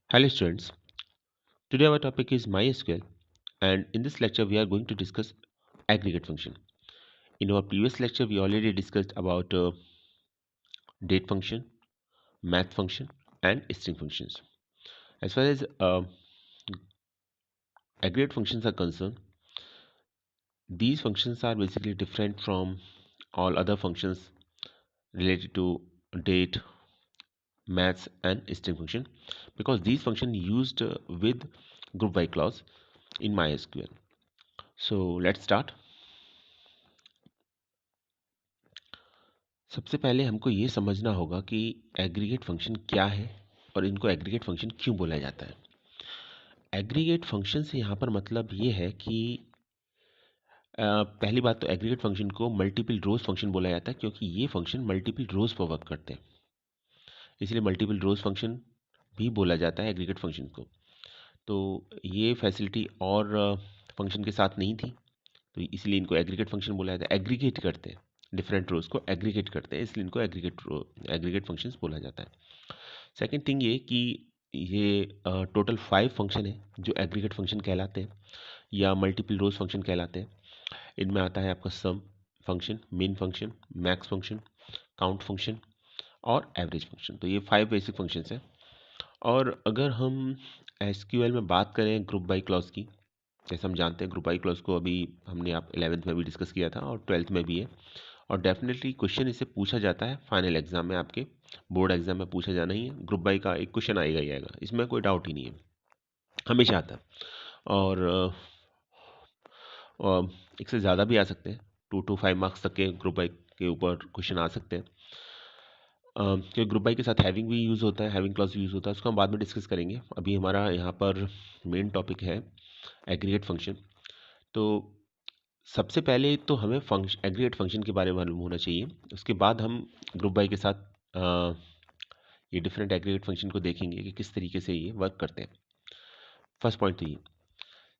Hello students, today our topic is MySQL and in this lecture we are going to discuss aggregate function. In our previous lecture we already discussed about date function, math function and string functions. As far as aggregate functions are concerned, these functions are basically different from all other functions related to date, maths and string function because these functions used with group by clause in MySQL. So let's start. सबसे पहले हमको ये समझना होगा कि aggregate function क्या है और इनको एग्रीगेट फंक्शन क्यों बोला जाता है। एग्रीगेट फंक्शन से यहाँ पर मतलब ये है कि पहली बात तो एग्रीगेट फंक्शन को मल्टीपल रोज फंक्शन बोला जाता है क्योंकि ये फंक्शन मल्टीपल रोज पर वर्क करते हैं, इसलिए मल्टीपल रोज फंक्शन भी बोला जाता है एग्रीगेट फंक्शन को। तो ये फैसिलिटी और फंक्शन के साथ नहीं थी, तो इसलिए इनको एग्रीगेट फंक्शन बोला जाता है। एग्रीगेट करते हैं, डिफरेंट रोज को एग्रीगेट करते हैं, इसलिए इनको एग्रीगेट फंक्शंस बोला जाता है। सेकंड थिंग ये कि ये टोटल 5 फंक्शन है जो एग्रीगेट फंक्शन कहलाते हैं या मल्टीपल रोज फंक्शन कहलाते हैं। इनमें आता है आपका sum function, min function, max function, count function और एवरेज फंक्शन। तो ये 5 बेसिक फंक्शंस हैं। और अगर हम एसक्यूएल में बात करें ग्रुप बाई क्लॉज की, जैसे हम जानते हैं ग्रुप बाई क्लॉज को अभी हमने आप 11th में भी डिस्कस किया था और 12th में भी है, और डेफिनेटली क्वेश्चन इससे पूछा जाता है फाइनल एग्जाम में, आपके बोर्ड एग्जाम में पूछा जाना ही है। ग्रुप बाई का एक क्वेश्चन आएगा ही आएगा, इसमें कोई डाउट ही नहीं है, हमेशा आता है। और एक से ज़्यादा भी आ सकते हैं, 2 to 5 मार्क्स तक के ग्रुप बाई के ऊपर क्वेश्चन आ सकते हैं। क्योंकि ग्रुप बाई के साथ हैविंग भी यूज़ होता है, हैविंग क्लॉज भी यूज़ होता है, उसको हम बाद में डिस्कस करेंगे। अभी हमारा यहाँ पर मेन टॉपिक है एग्रीगेट फंक्शन। तो सबसे पहले तो हमें फंक्शन एग्रीगेट फंक्शन के बारे में मालूम होना चाहिए, उसके बाद हम ग्रुप बाई के साथ ये डिफरेंट एग्रीगेट फंक्शन को देखेंगे कि किस तरीके से ये वर्क करते हैं। फर्स्ट पॉइंट तो ये।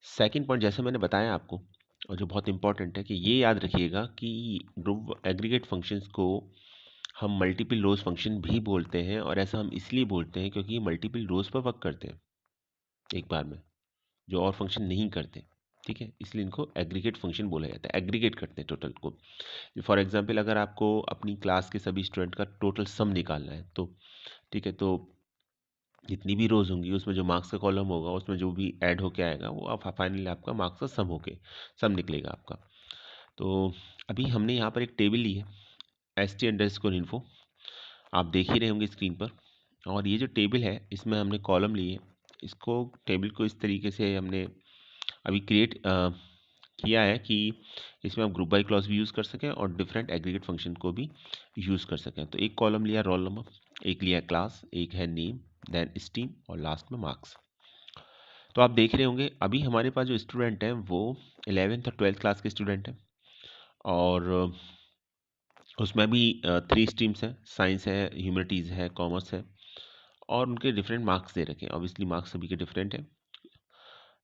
सेकंड पॉइंट जैसे मैंने बताया आपको, और जो बहुत इंपॉर्टेंट है कि ये याद रखिएगा कि ग्रुप एग्रीगेट फंक्शंस को हम मल्टीपल रोज फंक्शन भी बोलते हैं, और ऐसा हम इसलिए बोलते हैं क्योंकि ये मल्टीपल रोज पर वर्क करते हैं एक बार में, जो और फंक्शन नहीं करते। ठीक है, इसलिए इनको एग्रीगेट फंक्शन बोला जाता है, एग्रीगेट करते हैं टोटल को। फॉर एग्जांपल अगर आपको अपनी क्लास के सभी स्टूडेंट का टोटल सम निकालना है, तो ठीक है, तो जितनी भी रोज होंगी उसमें जो मार्क्स का कॉलम होगा उसमें जो भी ऐड होके आएगा वो आप फाइनली आपका मार्क्स का सम होके सम निकलेगा आपका। तो अभी हमने यहाँ पर एक टेबल ली है, st_info, आप देख ही रहे होंगे स्क्रीन पर। और ये जो टेबल है इसमें हमने कॉलम लिए, इसको टेबल को इस तरीके से हमने अभी क्रिएट किया है कि इसमें आप ग्रुप बाई क्लॉज भी यूज़ कर सकें और डिफरेंट एग्रीगेट फंक्शन को भी यूज़ कर सकें। तो एक कॉलम लिया रोल नंबर, एक लिया क्लास, एक है नेम, देन स्ट्रीम और लास्ट में मार्क्स। तो आप देख रहे होंगे अभी हमारे पास जो स्टूडेंट हैं वो 11th और 12th क्लास के स्टूडेंट हैं, और उसमें भी 3 स्ट्रीम्स हैं, साइंस है, ह्यूमैनिटीज़ है, कॉमर्स है, और उनके डिफरेंट मार्क्स दे रखे हैं। ऑब्वियसली मार्क्स सभी के डिफरेंट हैं।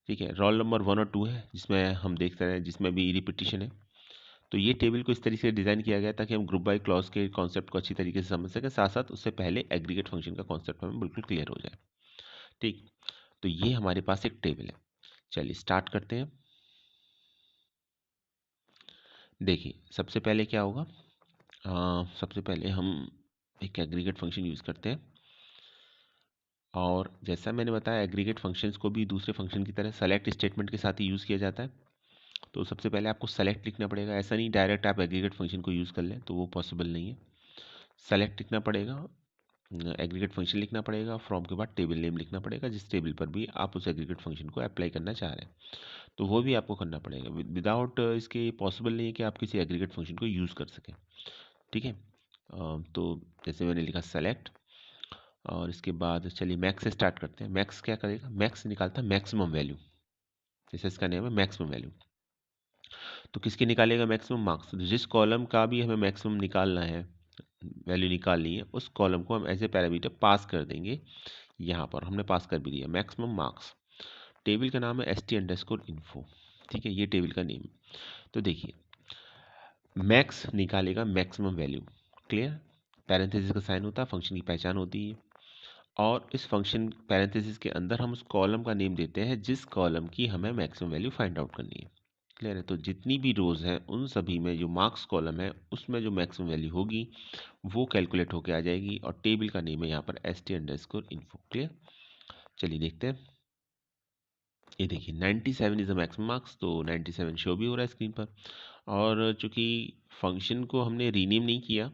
ठीक है, रोल नंबर 1 और 2 है जिसमें हम देख रहे हैं जिसमें भी रिपीटिशन है। तो ये टेबल को इस तरीके से डिज़ाइन किया गया ताकि हम ग्रुप बाय क्लॉज के कॉन्सेप्ट को अच्छी तरीके से समझ सकें, साथ साथ उससे पहले एग्रीगेट फंक्शन का कॉन्सेप्ट हमें बिल्कुल क्लियर हो जाए। ठीक, तो ये हमारे पास एक टेबल है। चलिए स्टार्ट करते हैं। देखिए सबसे पहले क्या होगा, सबसे पहले हम एक एग्रीगेट फंक्शन यूज़ करते हैं, और जैसा मैंने बताया एग्रीगेट फंक्शंस को भी दूसरे फंक्शन की तरह सेलेक्ट स्टेटमेंट के साथ ही यूज़ किया जाता है। तो सबसे पहले आपको सेलेक्ट लिखना पड़ेगा, ऐसा नहीं डायरेक्ट आप एग्रीगेट फंक्शन को यूज़ कर लें, तो वो पॉसिबल नहीं है। सेलेक्ट लिखना पड़ेगा, एग्रीगेट फंक्शन लिखना पड़ेगा, फ्रॉम के बाद टेबल नेम लिखना पड़ेगा जिस टेबल पर भी आप उस एग्रीगेट फंक्शन को अप्लाई करना चाह रहे हैं, तो वो भी आपको करना पड़ेगा। विदाउट इसके पॉसिबल नहीं है कि आप किसी एग्रीगेट फंक्शन को यूज़ कर सकें। ठीक है, तो जैसे मैंने लिखा सेलेक्ट, और इसके बाद चलिए मैक्स से स्टार्ट करते हैं। मैक्स क्या करेगा, मैक्स निकालता है मैक्सिमम वैल्यू, जैसे इसका नेम है मैक्सिमम वैल्यू। तो किसकी निकालेगा, मैक्सिमम मार्क्स। तो जिस कॉलम का भी हमें मैक्सिमम निकालना है, वैल्यू निकालनी है, उस कॉलम को हम ऐसे पैरामीटर पास कर देंगे। यहाँ पर हमने पास कर भी दिया मैक्सिमम मार्क्स। टेबल का नाम है st_info। ठीक है, ये टेबल का नेम। तो देखिए मैक्स निकालेगा मैक्सिमम वैल्यू, क्लियर। पैरेंथेसिस का साइन होता है, फंक्शन की पहचान होती है। और इस फंक्शन पैरेंथेसिस के अंदर हम उस कॉलम का नेम देते हैं जिस कॉलम की हमें मैक्सिमम वैल्यू फाइंड आउट करनी है। क्लियर है? तो जितनी भी रोज हैं उन सभी में जो मार्क्स कॉलम है उसमें जो मैक्सिमम वैल्यू होगी वो कैलकुलेट होके आ जाएगी और टेबल का नेम है यहाँ पर st_info। क्लियर? चलिए देखते हैं। ये देखिए 97 इज द मैक्सिमम मार्क्स, तो 97 शो भी हो रहा है स्क्रीन पर। और चूंकि फंक्शन को हमने रीनेम नहीं किया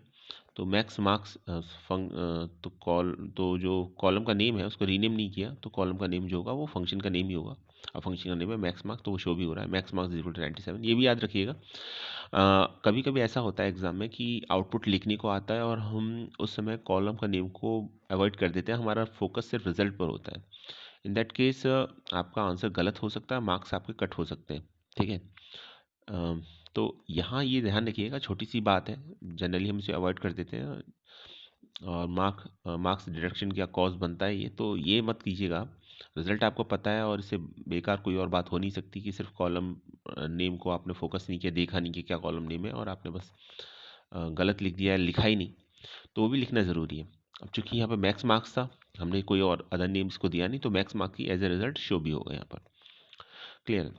तो मैक्स मार्क्स तो जो कॉलम का नेम है उसको रीनेम नहीं किया तो कॉलम का नेम जो होगा वो फंक्शन का नेम ही होगा। और फंक्शन का नेम है मैक्स मार्क्स, तो वो शो भी हो रहा है मैक्स मार्क्स इक्वल टू 97। ये भी याद रखिएगा। कभी कभी ऐसा होता है एग्जाम में कि आउटपुट लिखने को आता है और हम उस समय कॉलम का नेम को अवॉइड कर देते हैं, हमारा फोकस सिर्फ रिजल्ट पर होता है। इन दैट केस आपका आंसर गलत हो सकता है, मार्क्स आपके कट हो सकते हैं। ठीक है? अ, तो यहाँ ये ध्यान रखिएगा, छोटी सी बात है, जनरली हम इसे अवॉइड कर देते हैं। और मार्क्स डिडक्शन का कॉज बनता है ये, तो ये मत कीजिएगा। रिजल्ट आपको पता है और इससे बेकार कोई और बात हो नहीं सकती कि सिर्फ कॉलम नेम को आपने फोकस नहीं किया, देखा नहीं कि क्या कॉलम नेम है और आपने बस गलत लिख दिया, लिखा ही नहीं। तो वो भी लिखना ज़रूरी है। अब चूंकि यहाँ पे मैक्स मार्क्स था, हमने कोई और अदर नेम्स को दिया नहीं, तो मैक्स मार्क्स की एज ए रिजल्ट शो भी होगा यहाँ पर। क्लियर?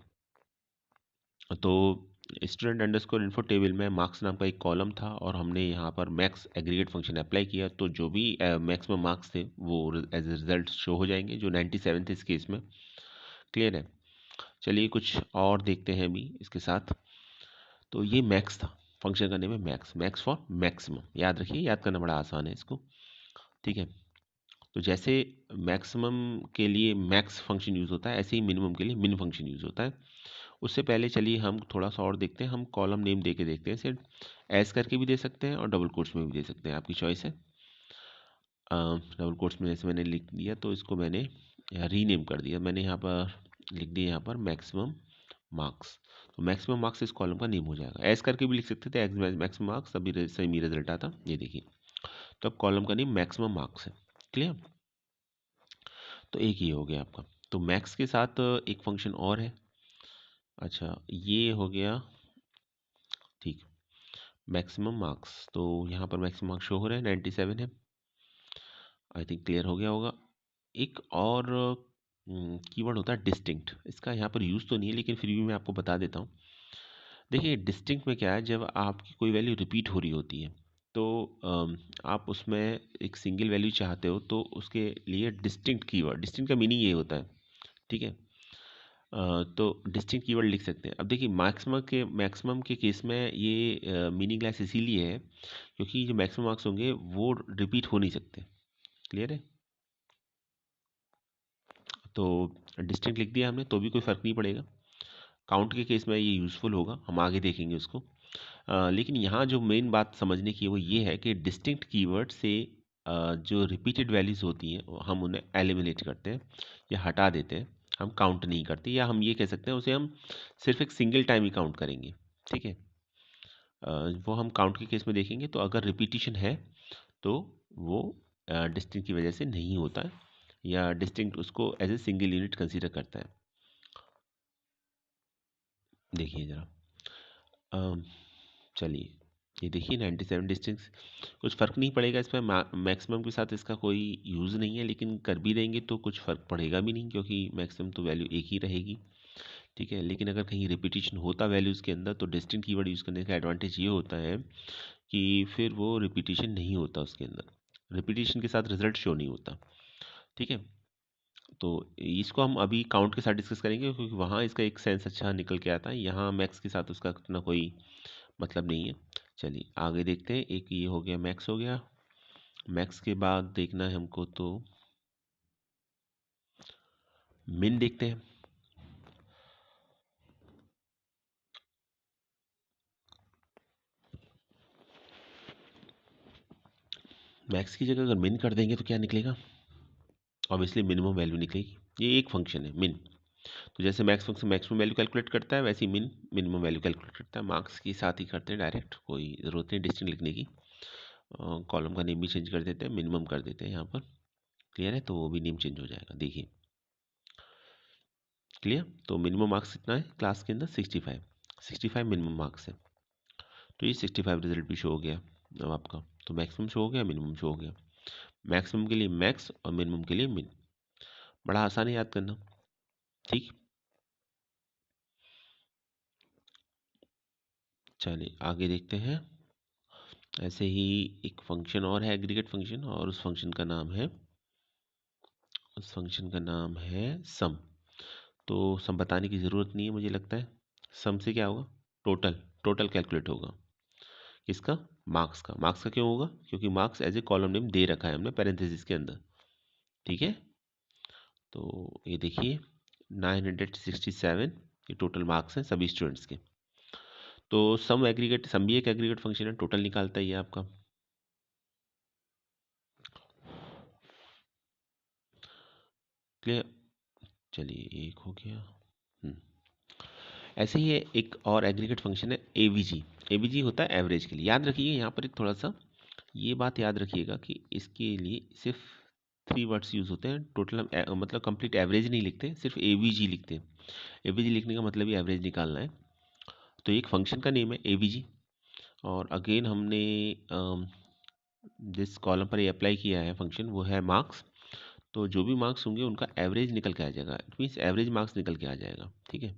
तो स्टूडेंट अंडरस्कोर इन्फो टेबल में मार्क्स नाम का एक कॉलम था और हमने यहाँ पर मैक्स एग्रीगेट फंक्शन अप्लाई किया, तो जो भी मैक्सिमम मार्क्स थे वो एज ए रिजल्ट शो हो जाएंगे, जो 97 थे इस केस में। क्लियर है? चलिए कुछ और देखते हैं अभी इसके साथ। तो ये मैक्स था, फंक्शन का नेम है मैक्स, मैक्स फॉर मैक्सिमम। याद रखिए, याद करना बड़ा आसान है इसको। ठीक है? तो जैसे मैक्सिमम के लिए मैक्स फंक्शन यूज़ होता है, ऐसे ही मिनिमम के लिए मिन फंक्शन यूज़ होता है। उससे पहले चलिए हम थोड़ा सा और देखते हैं, हम कॉलम नेम दे के देखते हैं। सिर्फ एस करके भी दे सकते हैं और डबल कोट्स में भी दे सकते हैं, आपकी चॉइस है। डबल कोट्स में जैसे मैंने लिख दिया तो इसको मैंने रीनेम कर दिया, मैंने यहाँ पर लिख दिया यहाँ पर मैक्सिमम मार्क्स। तो मैक्सिमम मार्क्स इस कॉलम का नेम हो जाएगा। एस करके भी लिख सकते थे, मैक्सिमम मार्क्स, तभी सही रिजल्ट आता। ये देखिए, तो अब कॉलम का नेम मैक्सिमम मार्क्स है। क्लियर? तो एक ही हो गया आपका। तो मैक्स के साथ एक फंक्शन और है। अच्छा, ये हो गया। ठीक, मैक्सिमम मार्क्स, तो यहाँ पर मैक्सिमम मार्क्स शो हो रहे हैं 97 है। आई थिंक क्लियर हो गया होगा। एक और कीवर्ड होता है डिस्टिंक्ट, इसका यहाँ पर यूज़ तो नहीं है लेकिन फिर भी मैं आपको बता देता हूँ। देखिए डिस्टिंक्ट में क्या है, जब आपकी कोई वैल्यू रिपीट हो रही होती है तो आप उसमें एक सिंगल वैल्यू चाहते हो तो उसके लिए डिस्टिंक्ट कीवर्ड, डिस्टिंक्ट का मीनिंग ये होता है। ठीक है? तो डिस्टिंक्ट कीवर्ड लिख सकते हैं। अब देखिए मैक्सिमम के केस में ये मीनिंगलेस इसीलिए है क्योंकि जो मैक्सिमम मार्क्स होंगे वो रिपीट हो नहीं सकते। क्लियर है? तो डिस्टिंक्ट लिख दिया हमने तो भी कोई फ़र्क नहीं पड़ेगा। काउंट के केस में ये यूज़फुल होगा, हम आगे देखेंगे उसको। लेकिन यहाँ जो मेन बात समझने की है वो ये है कि डिस्टिंक्ट कीवर्ड से जो रिपीटेड वैल्यूज़ होती हैं हम उन्हें एलिमिनेट करते हैं या हटा देते हैं, हम काउंट नहीं करते, या हम ये कह सकते हैं उसे हम सिर्फ एक सिंगल टाइम ही काउंट करेंगे। ठीक है? वो हम काउंट के केस में देखेंगे, तो अगर रिपीटिशन है तो वो डिस्टिंक्ट की वजह से नहीं होता है, या डिस्टिंक्ट उसको as a single unit consider करता है। देखिए ज़रा, अम, चलिए ये देखिए 97 डिस्टिंक्ट, कुछ फ़र्क नहीं पड़ेगा इसमें, मैक्सिमम के साथ इसका कोई यूज़ नहीं है, लेकिन कर भी देंगे तो कुछ फ़र्क पड़ेगा भी नहीं क्योंकि मैक्सिमम तो वैल्यू एक ही रहेगी। ठीक है? लेकिन अगर कहीं रिपीटिशन होता वैल्यूज़ के अंदर तो डिस्टिंक्ट कीवर्ड यूज़ करने का एडवांटेज ये होता है कि फिर वो रिपीटिशन नहीं होता उसके अंदर, रिपीटिशन के साथ रिजल्ट शो नहीं होता। ठीक है? तो इसको हम अभी काउंट के साथ डिस्कस करेंगे क्योंकि वहाँ इसका एक सेंस अच्छा निकल के आता है, यहाँ मैक्स के साथ उसका इतना कोई मतलब नहीं है। चलिए आगे देखते हैं। एक ये हो गया, मैक्स हो गया। मैक्स के बाद देखना है हमको तो मिन देखते हैं। मैक्स की जगह अगर मिन कर देंगे तो क्या निकलेगा? ऑब्वियसली मिनिमम वैल्यू निकलेगी। ये एक फंक्शन है मिन। तो जैसे max function maximum value calculate करता है वैसे ही मिन मिनिमम वैल्यू कैलकुलेट करता है। मार्क्स के साथ ही करते हैं डायरेक्ट, कोई ज़रूरत नहीं डिस्टिंक्ट लिखने की। कॉलम का नेम भी चेंज कर देते हैं, मिनिमम कर देते हैं यहाँ पर। क्लियर है? तो वो भी नेम चेंज हो जाएगा। देखिए क्लियर? तो मिनिमम मार्क्स कितना है क्लास के अंदर? 65, 65 मिनिमम मार्क्स है। तो ये 65 रिजल्ट भी शो हो गया अब आपका। तो मैक्सिमम शो हो गया, मिनिमम शो हो गया। मैक्सिमम के लिए मैक्स और मिनिमम के लिए मिन। बड़ा आसान है याद करना। ठीक, चलिए आगे देखते हैं। ऐसे ही एक फंक्शन और है, एग्रीगेट फंक्शन, और उस फंक्शन का नाम है सम। तो सम बताने की ज़रूरत नहीं है मुझे लगता है। सम से क्या होगा? टोटल। टोटल कैलकुलेट होगा। किसका? मार्क्स का। मार्क्स का क्यों होगा? क्योंकि marks as a column name दे रखा है हमने पैरेंथेसिस के अंदर। ठीक है, तो ये देखिए 967 ये टोटल मार्क्स हैं सभी स्टूडेंट्स के। तो सम भी एक एग्रीगेट फंक्शन है, टोटल निकालता है ये आपका। क्लियर? चलिए एक हो गया। ऐसे ही एक और एग्रीगेट फंक्शन है एवीजी। एवीजी होता है एवरेज के लिए। याद रखिए यहाँ पर एक थोड़ा सा ये बात याद रखिएगा कि इसके लिए सिर्फ 3 वर्ड्स यूज़ होते हैं। टोटल हम मतलब कंप्लीट एवरेज नहीं लिखते, सिर्फ एवीजी लिखते हैं। एवीजी लिखने का मतलब ही एवरेज निकालना है। तो एक फंक्शन का नेम है एवीजी, और अगेन हमने जिस कॉलम पर ये अप्लाई किया है फंक्शन वो है मार्क्स। तो जो भी मार्क्स होंगे उनका एवरेज निकल के आ जाएगा। इट मीन्स एवरेज मार्क्स निकल के आ जाएगा। ठीक है,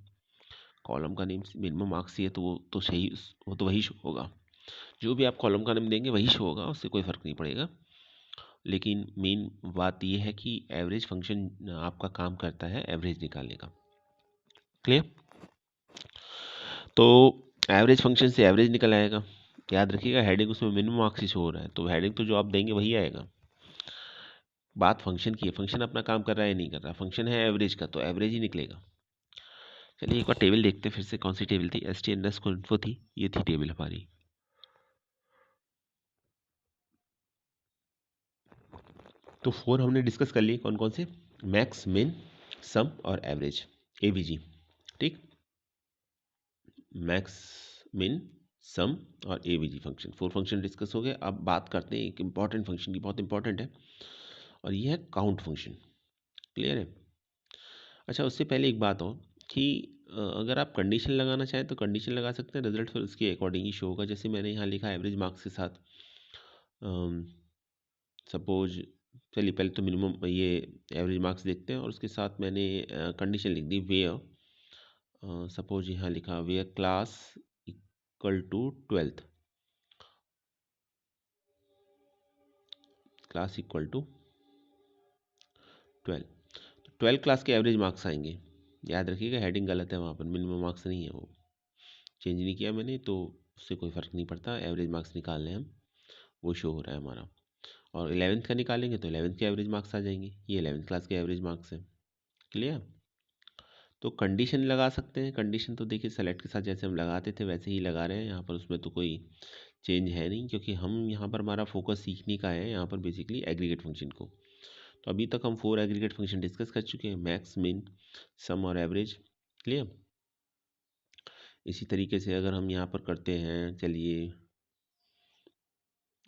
कॉलम का नेम मिनिमम मार्क्स ही है तो वो तो सही, वो तो वही शो होगा। जो भी आप कॉलम का नेम देंगे वही शो होगा, उससे कोई फ़र्क नहीं पड़ेगा। लेकिन मेन बात ये है कि एवरेज फंक्शन आपका काम करता है एवरेज निकालने का। क्लियर? तो एवरेज फंक्शन से एवरेज निकल आएगा। याद रखिएगा हेडिंग उसमें मिनिमम मार्क्स ही शो हो रहा है, तो हेडिंग तो जो आप देंगे वही आएगा। बात फंक्शन की है, फंक्शन अपना काम कर रहा है नहीं कर रहा। फंक्शन है एवरेज का, तो एवरेज ही निकलेगा। चलिए एक बार टेबल देखते हैं फिर से। कौन सी टेबल थी? ST_info थी, ये थी टेबल हमारी। तो 4 हमने डिस्कस कर लिए, कौन कौन से? मैक्स, मिन, सम और एवरेज, एवीजी। ठीक, मैक्स, मिन, सम और एवीजी फंक्शन, 4 फंक्शन डिस्कस हो गए। अब बात करते हैं एक इंपॉर्टेंट फंक्शन की, बहुत इंपॉर्टेंट है, और ये है काउंट फंक्शन। क्लियर है? अच्छा, उससे पहले एक बात और कि अगर आप कंडीशन लगाना चाहें तो कंडीशन लगा सकते हैं, रिजल्ट फिर उसके अकॉर्डिंग ही शो होगा। जैसे मैंने यहाँ लिखा एवरेज मार्क्स के साथ सपोज, चलिए पहले तो मिनिमम ये एवरेज मार्क्स देखते हैं, और उसके साथ मैंने कंडीशन लिख दी वेयर। सपोज यहाँ लिखा where class equal to 12th, class equal to 12। तो 12 क्लास के एवरेज मार्क्स आएंगे। याद रखिएगा हेडिंग गलत है, वहाँ पर मिनिमम मार्क्स नहीं है, वो चेंज नहीं किया मैंने, तो उससे कोई फ़र्क नहीं पड़ता। एवरेज मार्क्स निकालने हम, वो शो हो रहा है हमारा। और 11th का निकालेंगे तो 11th के एवरेज मार्क्स आ जाएंगे। ये 11th क्लास के एवरेज मार्क्स हैं। क्लियर? तो कंडीशन लगा सकते हैं। कंडीशन तो देखिए सेलेक्ट के साथ जैसे हम लगाते थे वैसे ही लगा रहे हैं यहाँ पर, उसमें तो कोई चेंज है नहीं, क्योंकि हम यहाँ पर हमारा फोकस सीखने का है यहाँ पर बेसिकली एग्रीगेट फंक्शन को। तो अभी तक हम 4 एग्रीगेट फंक्शन डिस्कस कर चुके हैं, मैक्स, मिन, सम और एवरेज। क्लियर? इसी तरीके से अगर हम यहाँ पर करते हैं, चलिए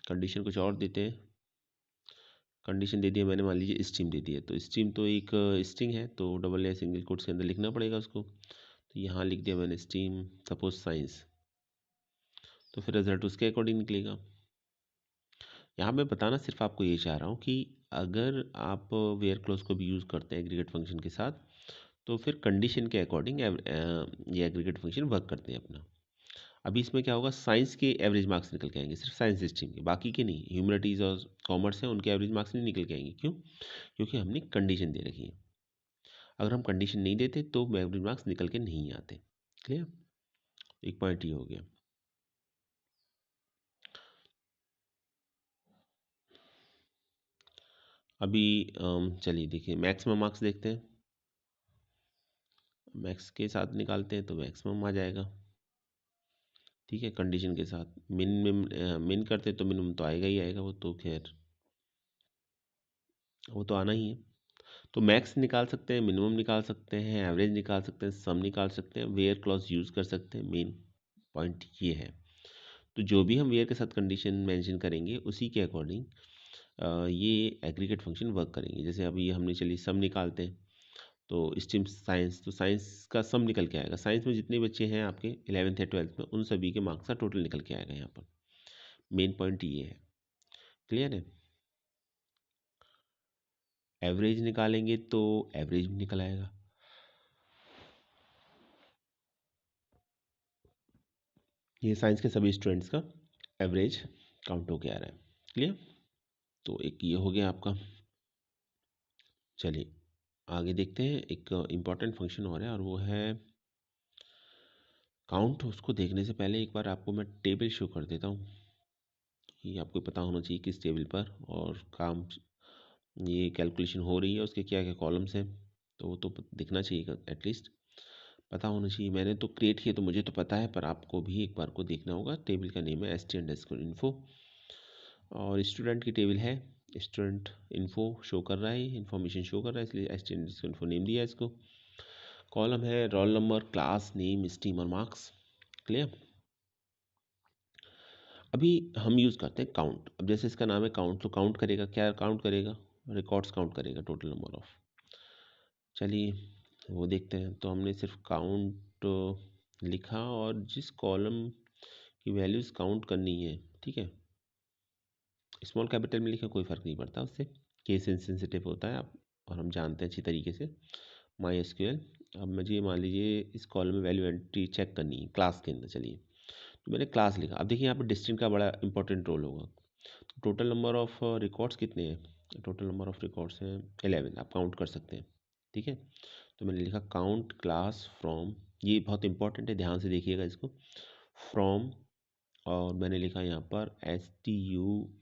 कंडीशन कुछ और देते हैं। कंडीशन दे दिया मैंने, मान लीजिए स्ट्रीम दे दिया, तो स्ट्रीम तो एक स्ट्रिंग है, तो डबल या सिंगल कोट्स के अंदर लिखना पड़ेगा उसको। तो यहाँ लिख दिया मैंने स्ट्रीम सपोज साइंस, तो फिर रिजल्ट उसके अकॉर्डिंग निकलेगा। यहाँ मैं बताना सिर्फ आपको ये चाह रहा हूँ कि अगर आप वेयर क्लॉज को भी यूज़ करते हैं एग्रीगेट फंक्शन के साथ, तो फिर कंडीशन के अकॉर्डिंग ये एग्रीगेट फंक्शन वर्क करते हैं अपना। अभी इसमें क्या होगा, साइंस के एवरेज मार्क्स निकल के आएंगे, सिर्फ साइंस स्ट्रीम के, बाकी के नहीं। ह्यूमैनिटीज़ और कॉमर्स हैं उनके एवरेज मार्क्स नहीं निकल के आएंगे। क्यों? क्योंकि हमने कंडीशन दे रखी है। अगर हम कंडीशन नहीं देते तो एवरेज मार्क्स निकल के नहीं आते। क्लियर? एक पॉइंट ये हो गया। अभी चलिए देखिए मैक्सिमम मार्क्स देखते हैं। मैक्स के साथ निकालते हैं तो मैक्सिमम आ जाएगा। ठीक है, कंडीशन के साथ मिन करते तो मिनिमम तो आएगा ही आएगा, वो तो खैर वो तो आना ही है। तो मैक्स निकाल सकते हैं, मिनिमम निकाल सकते हैं, एवरेज निकाल सकते हैं, सम निकाल सकते हैं, वेयर क्लॉज यूज़ कर सकते हैं। मेन पॉइंट ये है। तो जो भी हम वेयर के साथ कंडीशन मेंशन करेंगे उसी के अकॉर्डिंग ये एग्रीगेट फंक्शन वर्क करेंगे। जैसे अभी हमने चलिए सम निकालते हैं, तो स्ट्रीम साइंस, तो साइंस का सम निकल के आएगा। साइंस में जितने बच्चे हैं आपके 11th या 12th में, उन सभी के मार्क्स का टोटल निकल के आएगा यहाँ पर। मेन पॉइंट ये है। क्लियर है? एवरेज निकालेंगे तो एवरेज भी निकल आएगा। ये साइंस के सभी स्टूडेंट्स का एवरेज काउंट होके आ रहा है। क्लियर? तो एक ये हो गया आपका। चलिए आगे देखते हैं, एक इम्पॉर्टेंट फंक्शन और है और वो है काउंट। उसको देखने से पहले एक बार आपको मैं टेबल शो कर देता हूँ कि आपको पता होना चाहिए किस टेबल पर और काम ये कैलकुलेशन हो रही है, उसके क्या क्या कॉलम्स हैं, तो वो तो दिखना चाहिए एटलीस्ट, पता होना चाहिए। मैंने तो क्रिएट किया तो मुझे तो पता है, पर आपको भी एक बार को देखना होगा। टेबल का नेम है st_info और स्टूडेंट की टेबल है। स्टूडेंट इन्फो शो कर रहा है, इन्फॉर्मेशन शो कर रहा है, इसलिए st_info नेम दिया है इसको। कॉलम है roll number, class name, stream और मार्क्स। क्लियर? अभी हम यूज़ करते हैं काउंट। अब जैसे इसका नाम है काउंट, तो काउंट करेगा क्या? काउंट करेगा रिकॉर्ड्स, काउंट करेगा टोटल नंबर ऑफ। चलिए वो देखते हैं। तो हमने सिर्फ काउंट लिखा और जिस कॉलम की वैल्यूज़ काउंट करनी है, ठीक है, स्मॉल कैपिटल में लिखा कोई फ़र्क नहीं पड़ता उससे, केस इनसेंसिटिव होता है आप, और हम जानते हैं अच्छी तरीके से माई एसक्यूएल। अब मुझे मान लीजिए इस कॉलम में वैल्यू एंट्री चेक करनी है क्लास के अंदर। चलिए तो मैंने क्लास लिखा। अब देखिए यहाँ पर डिस्टिंक्ट का बड़ा इंपॉर्टेंट रोल होगा। टोटल नंबर ऑफ रिकॉर्ड्स कितने हैं? टोटल नंबर ऑफ रिकॉर्ड्स हैं 11, आप काउंट कर सकते हैं, ठीक है। तो मैंने लिखा काउंट क्लास फ्रॉम, ये बहुत इंपॉर्टेंट है, ध्यान से देखिएगा इसको, फ्रॉम, और मैंने लिखा यहाँ पर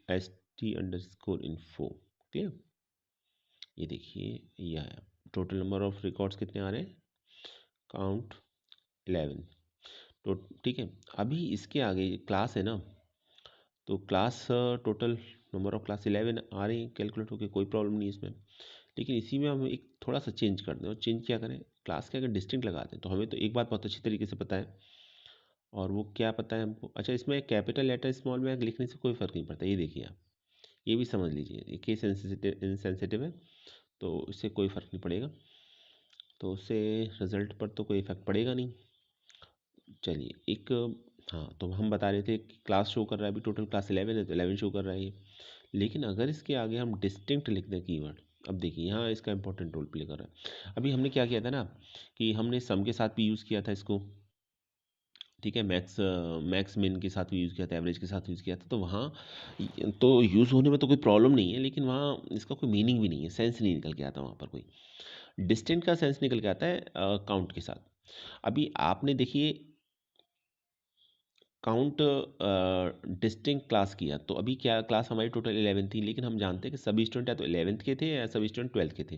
st_info। क्लियर? ये देखिए ये आया। टोटल नंबर ऑफ रिकॉर्ड्स कितने आ रहे हैं? काउंट 11। तो ठीक है, अभी इसके आगे क्लास है ना, तो class total number of class 11 आ रही है कैलकुलेट होकर, कोई प्रॉब्लम नहीं इसमें। लेकिन इसी में हम एक थोड़ा सा चेंज कर दें, और चेंज क्या करें, क्लास के अगर डिस्टिंक्ट लगा दें तो हमें तो एक बात बहुत अच्छी तरीके से पता है, और वो क्या पता है हमको। अच्छा, इसमें कैपिटल लेटर स्मॉल में लिखने से कोई फ़र्क नहीं पड़ता, ये देखिए आप, ये भी समझ लीजिए, ये केस इनसेंसिटिव है तो इससे कोई फ़र्क नहीं पड़ेगा, तो उससे रिज़ल्ट पर तो कोई इफेक्ट पड़ेगा नहीं। चलिए एक, हाँ तो हम बता रहे थे कि क्लास शो कर रहा है, अभी टोटल क्लास 11 है तो 11 शो कर रहा है ये। लेकिन अगर इसके आगे हम डिस्टिंक्ट लिख दें कीवर्ड, अब देखिए यहाँ इसका इंपॉर्टेंट रोल प्ले कर रहा है। अभी हमने क्या किया था ना कि हमने सम के साथ भी यूज़ किया था इसको, ठीक है, मैक्स मिन के साथ भी यूज़ किया था, एवरेज के साथ यूज़ किया था, तो वहाँ तो यूज़ होने में तो कोई प्रॉब्लम नहीं है, लेकिन वहाँ इसका कोई मीनिंग भी नहीं है, सेंस नहीं निकल के आता वहाँ पर कोई। डिस्टेंट का सेंस निकल के आता है काउंट के साथ। अभी आपने देखिए काउंट डिस्टिंक्ट क्लास किया, तो अभी क्या क्लास हमारी टोटल 11 थी, लेकिन हम जानते हैं कि सभी स्टूडेंट या तो 11th के थे या सभी स्टूडेंट 12th के थे।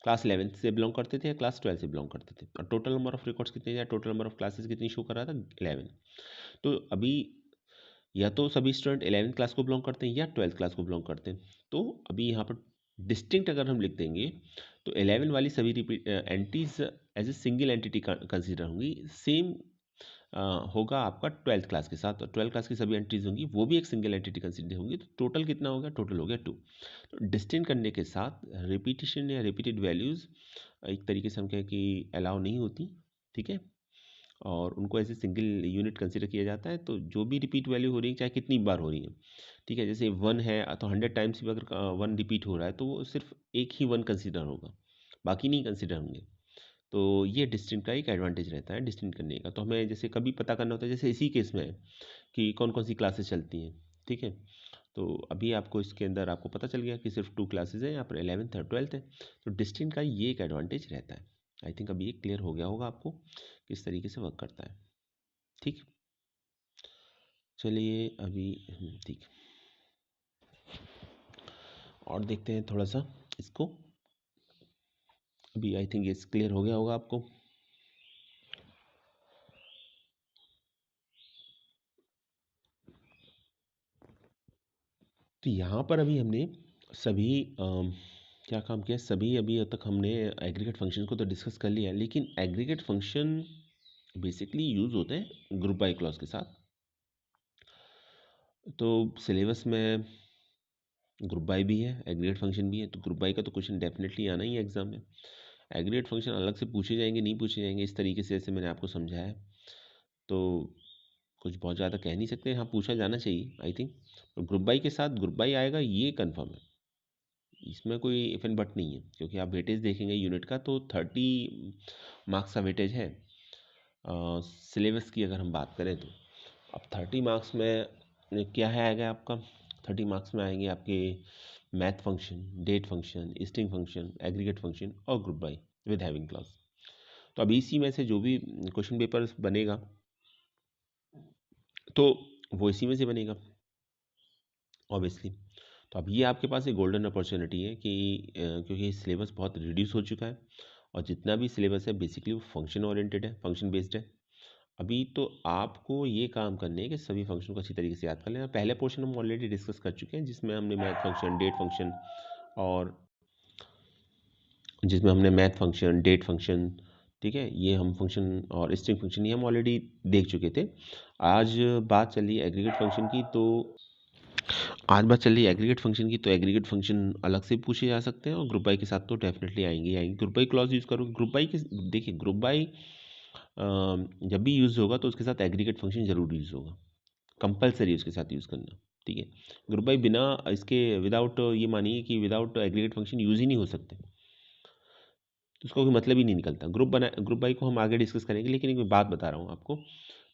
क्लास 11th से बिलोंग करते थे या क्लास 12 से बिलोंग करते थे, और टोटल नंबर ऑफ रिकॉर्ड्स कितने या टोटल नंबर ऑफ क्लासेस कितनी शो कर रहा था? 11। तो अभी या तो सभी स्टूडेंट 11th क्लास को बिलोंग करते हैं या 12th क्लास को बिलोंग करते हैं, तो अभी यहाँ पर डिस्टिंक्ट अगर हम लिख देंगे तो 11 वाली सभी repeat entries as a single entity consider होंगी। सेम होगा आपका 12th क्लास के साथ, और 12th क्लास की सभी एंट्रीज होंगी वो भी एक सिंगल एंटिटी कंसिडर होंगी, तो टोटल कितना हो गया? टोटल हो गया 2। तो डिस्टिंक्ट करने के साथ रिपीटिशन या रिपीटेड वैल्यूज़ एक तरीके से हम कहें कि अलाउ नहीं होती, ठीक है, और उनको ऐसे सिंगल यूनिट कंसिडर किया जाता है। तो जो भी रिपीट वैल्यू हो रही है चाहे कितनी बार हो रही है, ठीक है, जैसे 1 है तो 100 टाइम्स भी अगर 1 रिपीट हो रहा है तो वो सिर्फ एक ही 1 कंसिडर होगा, बाकी नहीं कंसिडर होंगे। तो ये डिस्टिंक्ट का एक एडवांटेज रहता है डिस्टिंक्ट करने का। तो हमें जैसे कभी पता करना होता है, जैसे इसी केस में है कि कौन कौन सी क्लासेस चलती हैं, ठीक है, तो अभी आपको इसके अंदर आपको पता चल गया कि सिर्फ 2 क्लासेस हैं, यहाँ पर 11th और 12th है। तो डिस्टिंक्ट का ये एक एडवांटेज रहता है। आई थिंक अभी ये क्लियर हो गया होगा आपको किस तरीके से वर्क करता है, ठीक। चलिए अभी ठीक, और देखते हैं थोड़ा सा इसको। अभी आई थिंक ये क्लियर हो गया होगा आपको। तो यहाँ पर अभी हमने सभी क्या काम किया, सभी अभी तक हमने एग्रीगेट फंक्शन को तो डिस्कस कर लिया है, लेकिन एग्रीगेट फंक्शन बेसिकली यूज़ होते हैं ग्रुप बाय क्लॉज के साथ। तो सिलेबस में ग्रुप बाय भी है, एग्रीगेट फंक्शन भी है, तो ग्रुप बाय का तो क्वेश्चन डेफिनेटली आना ही है एग्जाम में। एग्रीगेट फंक्शन अलग से पूछे जाएंगे, नहीं पूछे जाएंगे, इस तरीके से जैसे मैंने आपको समझाया है, तो कुछ बहुत ज़्यादा कह नहीं सकते, हाँ पूछा जाना चाहिए आई थिंक। ग्रुप बाई के साथ ग्रुप बाई आएगा ये कन्फर्म है, इसमें कोई इफ एंड बट नहीं है, क्योंकि आप वेटेज देखेंगे यूनिट का तो 30 मार्क्स का वेटेज है सिलेबस की अगर हम बात करें तो। अब 30 मार्क्स में क्या है आएगा आपका, 30 मार्क्स में आएंगे आपके math function, date function, string function, aggregate function और group by with having clause. तो अब इसी में से जो भी क्वेश्चन पेपर बनेगा तो वो इसी में से बनेगा ऑब्वियसली। तो अब ये आपके पास एक गोल्डन अपॉर्चुनिटी है कि क्योंकि सिलेबस बहुत रिड्यूस हो चुका है और जितना भी सिलेबस है बेसिकली वो फंक्शन ओरिएंटेड है, फंक्शन बेस्ड है। अभी तो आपको ये काम करने हैं कि सभी फंक्शन को अच्छी तरीके से याद कर लेना। पहले पोर्शन हम ऑलरेडी डिस्कस कर चुके हैं जिसमें हमने मैथ फंक्शन, डेट फंक्शन और जिसमें हमने मैथ फंक्शन, डेट फंक्शन, ठीक है, ये हम फंक्शन और स्ट्रिंग फंक्शन ये हम ऑलरेडी देख चुके थे। आज बात चल रही है एग्रीगेट फंक्शन की, तो आज बात चल रही है एग्रीगेट फंक्शन की, तो एग्रीगेट फंक्शन अलग से पूछे जा सकते हैं और ग्रुप बाई के साथ तो डेफिनेटली आएंगे ही आएंगे। ग्रुप बाई क्लॉज यूज़ करो, ग्रुप बाई के देखिए ग्रुप बाई जब भी यूज़ होगा तो उसके साथ एग्रीगेट फंक्शन जरूर यूज़ होगा, कंपलसरी उसके साथ यूज़ करना, ठीक है। ग्रुप बाई बिना इसके विदाउट ये मानिए कि विदाउट एग्रीगेट फंक्शन यूज़ ही नहीं हो सकते, तो उसका कोई मतलब ही नहीं निकलता। ग्रुप बाई को हम आगे डिस्कस करेंगे, लेकिन एक बात बता रहा हूँ आपको,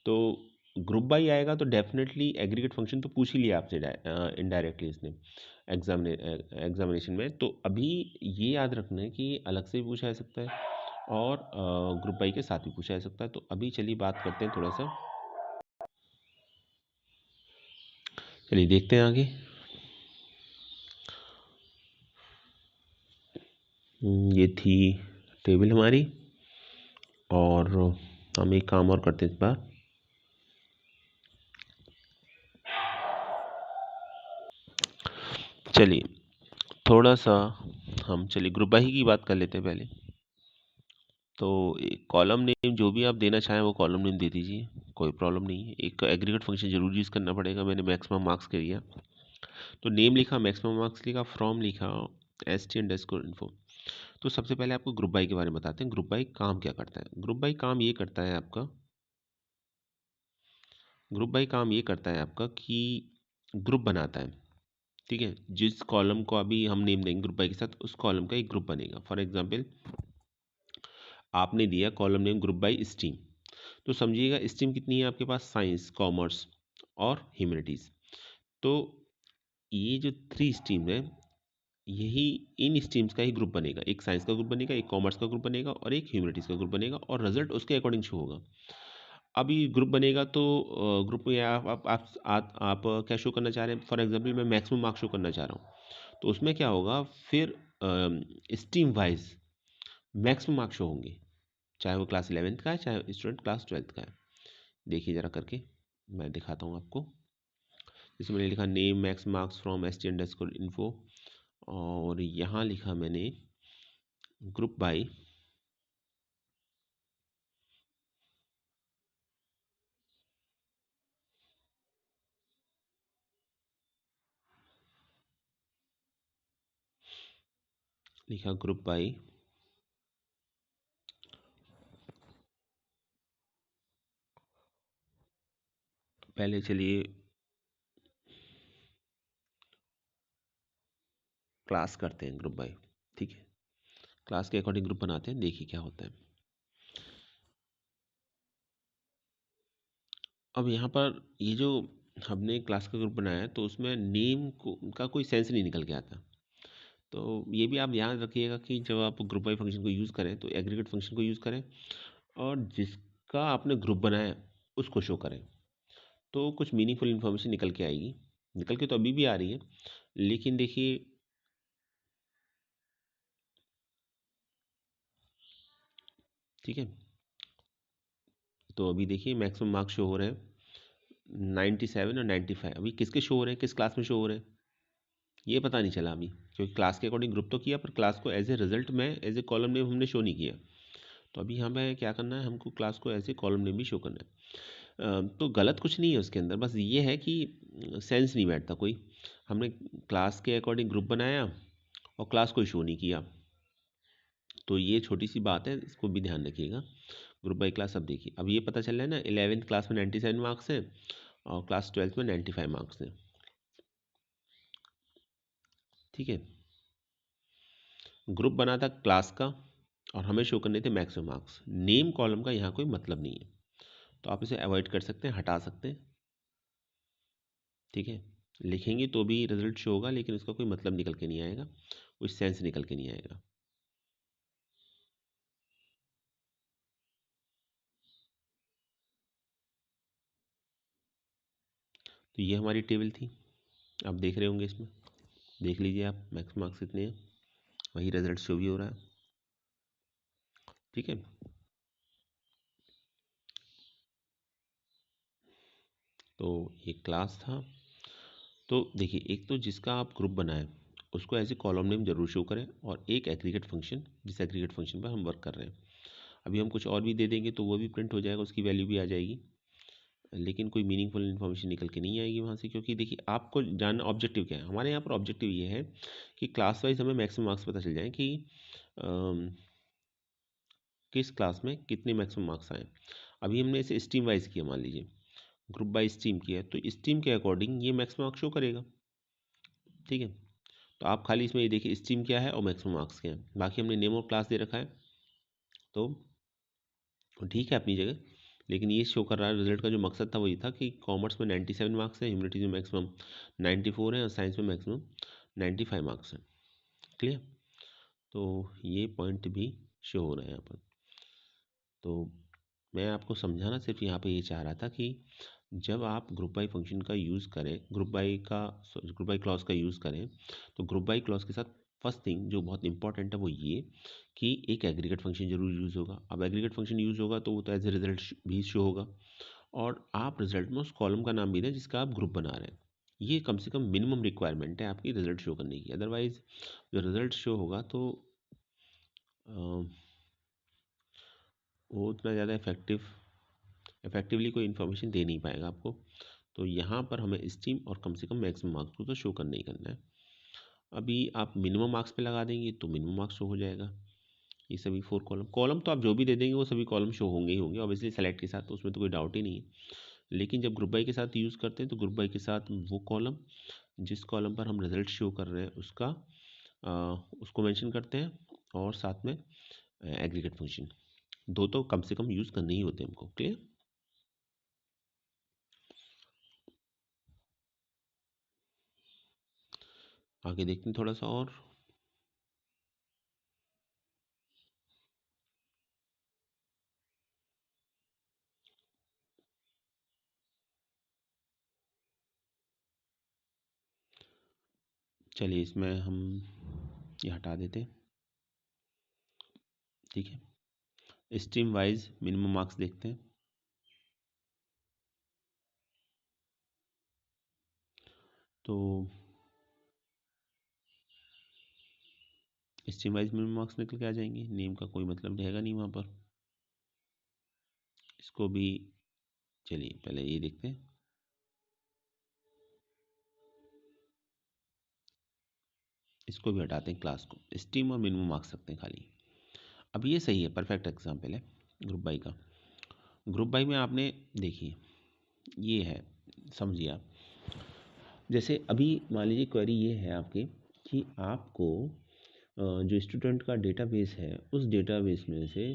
तो ग्रुप बाई आएगा तो डेफिनेटली एग्रीगेट फंक्शन तो पूछ ही लिया आपसे इनडायरेक्टली इसने एग्जामिनेशन में। तो अभी ये याद रखना है कि अलग से भी पूछा जा सकता है और ग्रुप बाई के साथ भी पूछा जा सकता है। तो अभी चलिए बात करते हैं थोड़ा सा, चलिए देखते हैं आगे। ये थी टेबल हमारी और हम एक काम और करते हैं इस बार। चलिए थोड़ा सा हम चलिए ग्रुप बाई की बात कर लेते हैं पहले। तो एक कॉलम नेम जो भी आप देना चाहें वो कॉलम नेम दे दीजिए, कोई प्रॉब्लम नहीं है। एक एग्रीगेट फंक्शन जरूर यूज़ करना पड़ेगा, मैंने मैक्सिमम मार्क्स कर दिया, तो नेम लिखा, मैक्सिमम मार्क्स लिखा, फ्रॉम लिखा, st_info। तो सबसे पहले आपको ग्रुप बाई के बारे में बताते हैं। ग्रुप बाई काम क्या करता है। ग्रुप बाई काम ये करता है आपका, ग्रुप बाई काम ये करता है आपका कि ग्रुप बनाता है, ठीक है। जिस कॉलम को अभी हम नेम देंगे ग्रुप बाई के साथ, उस कॉलम का एक ग्रुप बनेगा। फॉर एग्जांपल आपने दिया column name group by stream, तो समझिएगा स्ट्रीम कितनी है आपके पास, साइंस, कॉमर्स और ह्यूमैनिटीज़। तो ये जो 3 स्ट्रीम है, यही इन स्ट्रीम्स का ही ग्रुप बनेगा। एक साइंस का ग्रुप बनेगा, एक कॉमर्स का ग्रुप बनेगा और एक ह्यूमैनिटीज़ का ग्रुप बनेगा और रिजल्ट उसके अकॉर्डिंग शो होगा। अब ये ग्रुप बनेगा तो ग्रुप में आप क्या शो करना चाह रहे हैं। फॉर एग्जांपल मैं मैक्सिमम मार्क्स शो करना चाह रहा हूँ, तो उसमें क्या होगा फिर stream wise maximum marks show होंगे, चाहे वो क्लास 11th का है चाहे स्टूडेंट क्लास 12th का है। देखिए ज़रा करके मैं दिखाता हूँ आपको। इसमें मैंने लिखा name max marks from st_info और यहाँ लिखा मैंने ग्रुप बाई लिखा ग्रुप बाई पहले चलिए क्लास करते हैं ग्रुप बाई, ठीक है। क्लास के अकॉर्डिंग ग्रुप बनाते हैं, देखिए क्या होता है। अब यहाँ पर ये जो हमने क्लास का ग्रुप बनाया है तो उसमें नेम को का कोई सेंस नहीं निकल के आता। तो ये भी आप ध्यान रखिएगा कि जब आप ग्रुप बाई फंक्शन को यूज़ करें तो एग्रीगेट फंक्शन को यूज़ करें और जिसका आपने ग्रुप बनाया है उसको शो करें, तो कुछ मीनिंगफुल इन्फॉर्मेशन निकल के आएगी। निकल के तो अभी भी आ रही है, लेकिन देखिए ठीक है। तो अभी देखिए मैक्सिमम मार्क्स शो हो रहे हैं 97 और 95। अभी किसके शो हो रहे हैं, किस क्लास में शो हो रहे हैं ये पता नहीं चला अभी, क्योंकि क्लास के अकॉर्डिंग ग्रुप तो किया पर क्लास को एज ए रिजल्ट में एज ए कॉलम नेम हमने शो नहीं किया। तो अभी हमें क्या करना है, हमको क्लास को एज ए कॉलम नेम भी शो करना है। तो गलत कुछ नहीं है उसके अंदर, बस ये है कि सेंस नहीं बैठता कोई। हमने क्लास के अकॉर्डिंग ग्रुप बनाया और क्लास को शो नहीं किया, तो ये छोटी सी बात है, इसको भी ध्यान रखिएगा। ग्रुप बाई क्लास अब देखिए, अब ये पता चल रहा है ना 11th क्लास में 97 मार्क्स हैं और क्लास 12th में 95 मार्क्स हैं, ठीक है। ग्रुप बना था क्लास का और हमें शो करने थे मैक्सिमम मार्क्स। नेम कॉलम का यहाँ कोई मतलब नहीं है, तो आप इसे अवॉइड कर सकते हैं, हटा सकते हैं। ठीक है, लिखेंगे तो भी रिजल्ट शो होगा, लेकिन उसका कोई मतलब निकल के नहीं आएगा, कोई सेंस निकल के नहीं आएगा। तो ये हमारी टेबल थी, आप देख रहे होंगे, इसमें देख लीजिए आप मैक्सिमम मार्क्स कितने हैं, वही रिजल्ट शो भी हो रहा है। ठीक है, तो ये क्लास था। तो देखिए, एक तो जिसका आप ग्रुप बनाएं उसको ऐसे कॉलम नेम जरूर शो करें, और एक एग्रीगेट फंक्शन, जिस एग्रीगेट फंक्शन पर हम वर्क कर रहे हैं। अभी हम कुछ और भी दे देंगे तो वो भी प्रिंट हो जाएगा, उसकी वैल्यू भी आ जाएगी, लेकिन कोई मीनिंगफुल इन्फॉर्मेशन निकल के नहीं आएगी वहाँ से, क्योंकि देखिए आपको जानना ऑब्जेक्टिव क्या है। हमारे यहाँ पर ऑब्जेक्टिव ये है कि क्लास वाइज हमें मैक्सिमम मार्क्स पता चल जाए कि किस क्लास में कितने मैक्सिमम मार्क्स आए। अभी हमने इसे स्ट्रीम वाइज किया, मान लीजिए ग्रुप बाय स्ट्रीम किया है, तो स्ट्रीम के अकॉर्डिंग ये मैक्सिमम मार्क्स शो करेगा। ठीक है, तो आप खाली इसमें ये देखिए स्ट्रीम क्या है और मैक्सिमम मार्क्स क्या है, बाकी हमने नेम और क्लास दे रखा है, तो ठीक है अपनी जगह। लेकिन ये शो कर रहा है, रिजल्ट का जो मकसद था वही था कि कॉमर्स में 97 मार्क्स है, ह्यूमैनिटीज में मैक्सिमम 94 है, और साइंस में मैक्सिमम 95 मार्क्स है। क्लियर, तो ये पॉइंट भी शो हो रहा है यहाँ पर। तो मैं आपको समझाना सिर्फ यहाँ पे ये चाह रहा था कि जब आप ग्रुप बाई फंक्शन का यूज़ करें, ग्रुप बाई क्लॉज का यूज़ करें, तो ग्रुप बाई क्लॉज के साथ फर्स्ट थिंग जो बहुत इंपॉर्टेंट है वो ये कि एक एग्रीगेट फंक्शन जरूर यूज़ होगा। अब एग्रीगेट फंक्शन यूज़ होगा तो वो तो एज ए रिजल्ट भी शो होगा, और आप रिजल्ट में उस कॉलम का नाम भी दें जिसका आप ग्रुप बना रहे हैं। ये कम से कम मिनिमम रिक्वायरमेंट है आपकी रिजल्ट शो करने की। अदरवाइज जो रिजल्ट शो होगा तो वो उतना ज़्यादा इफेक्टिवली कोई इन्फॉर्मेशन दे नहीं पाएगा आपको। तो यहाँ पर हमें स्ट्रीम और कम से कम मैक्सिमम मार्क्स को तो शो करना ही करना है। अभी आप मिनिमम मार्क्स पे लगा देंगे तो मिनिमम मार्क्स शो हो जाएगा। ये सभी 4 कॉलम कॉलम तो आप जो भी दे देंगे वो सभी कॉलम शो होंगे ही होंगे, ऑब्वियसली सेलेक्ट के साथ, तो उसमें तो कोई डाउट ही नहीं है। लेकिन जब ग्रुप बाई के साथ यूज़ करते हैं तो ग्रुप बाई के साथ वो कॉलम जिस कॉलम पर हम रिजल्ट शो कर रहे हैं उसको मेंशन करते हैं, और साथ में एग्रीगेट फंक्शन, दो तो कम से कम यूज़ करने ही होते हैं हमको। क्लियर, आगे देखते हैं थोड़ा सा और। चलिए इसमें हम ये हटा देते हैं। ठीक है, स्ट्रीम वाइज मिनिमम मार्क्स देखते हैं। तो स्ट्रीम वाइज मिनिमम मार्क्स निकल के आ जाएंगे, नेम का कोई मतलब रहेगा नहीं वहाँ पर। इसको भी चलिए पहले ये देखते हैं। इसको भी हटाते हैं, क्लास को स्ट्रीम और मिनिमम मार्क्स रखते हैं खाली। अब ये सही है, परफेक्ट एग्जाम्पल है ग्रुप बाई का। ग्रुप बाई में आपने देखिए ये है, समझिए आप, जैसे अभी मान लीजिए क्वेरी ये है आपकी कि आपको जो स्टूडेंट का डेटाबेस है उस डेटाबेस में से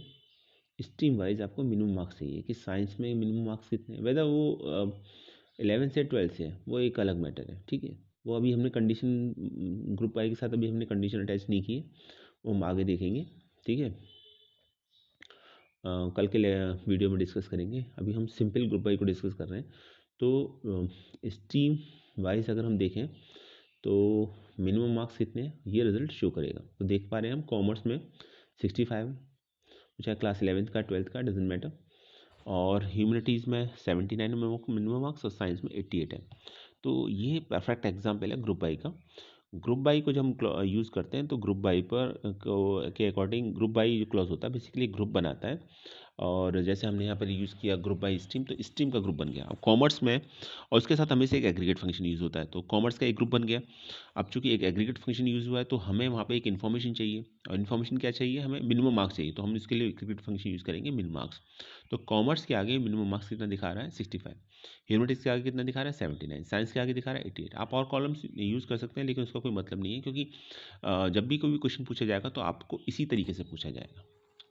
स्ट्रीम वाइज आपको मिनिमम मार्क्स चाहिए कि साइंस में मिनिमम मार्क्स कितने हैं, वेदर वो 11 से 12 से है वो एक अलग मैटर है। ठीक है, वो अभी हमने कंडीशन ग्रुप आई के साथ अभी हमने कंडीशन अटैच नहीं की है, वो हम आगे देखेंगे। ठीक है, कल के वीडियो में डिस्कस करेंगे, अभी हम सिंपल ग्रुप बाई को डिस्कस कर रहे हैं। तो स्ट्रीम वाइज अगर हम देखें तो मिनिमम मार्क्स कितने हैं ये रिजल्ट शो करेगा। तो देख पा रहे हैं हम कॉमर्स में 65 है, चाहे क्लास 11th का 12th का डजेंट मैटर, और ह्यूमैनिटीज़ में 79 मिनिमम मार्क्स, और साइंस में 88 है। तो ये परफेक्ट एग्जाम्पल है ग्रुप बाई का। ग्रुप बाई को जब हम यूज़ करते हैं तो ग्रुप बाई पर के अकॉर्डिंग ग्रुप बाई जो क्लॉज होता है बेसिकली ग्रुप बनाता है और जैसे हमने यहाँ पर यूज़ किया ग्रुप बाय स्ट्रीम, तो स्ट्रीम का ग्रुप बन गया। अब कॉमर्स में और उसके साथ हमेशा एक एग्रीगेट फंक्शन यूज़ होता है, तो कॉमर्स का एक ग्रुप बन गया। अब चूंकि एक एग्रीगेट फंक्शन यूज़ हुआ है तो हमें वहाँ पे एक इन्फॉर्मेशन चाहिए, और इन्फॉर्मेशन क्या चाहिए, हमें मिनिमम मार्क्स चाहिए, तो हम इसके लिए एग्रीगेट फंक्शन यूज़ करेंगे मिन मार्क्स। तो कॉमर्स के आगे मिनिमम मार्क्स कितना दिखा रहा है 65, ह्यूमैनिटीज़ के आगे कितना दिखा रहा है 79, साइंस के आगे दिखा रहा है 88। आप और कॉलम्स यूज़ कर सकते हैं, लेकिन उसका कोई मतलब नहीं है, क्योंकि जब भी कोई क्वेश्चन पूछा जाएगा तो आपको इसी तरीके से पूछा जाएगा।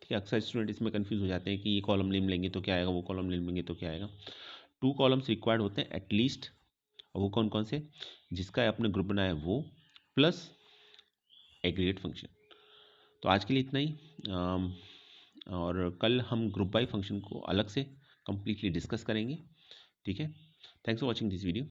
ठीक है, अक्सर स्टूडेंट इसमें कंफ्यूज हो जाते हैं कि ये कॉलम नेम लेंगे तो क्या आएगा, वो कॉलम नेम लेंगे तो क्या आएगा। 2 कॉलम्स रिक्वायर्ड होते हैं एटलीस्ट, और वो कौन कौन से, जिसका अपने ग्रुप बनाया है वो, प्लस एग्रीगेट फंक्शन। तो आज के लिए इतना ही, और कल हम ग्रुप बाय फंक्शन को अलग से कंप्लीटली डिस्कस करेंगे। ठीक है, thanks for watching this video.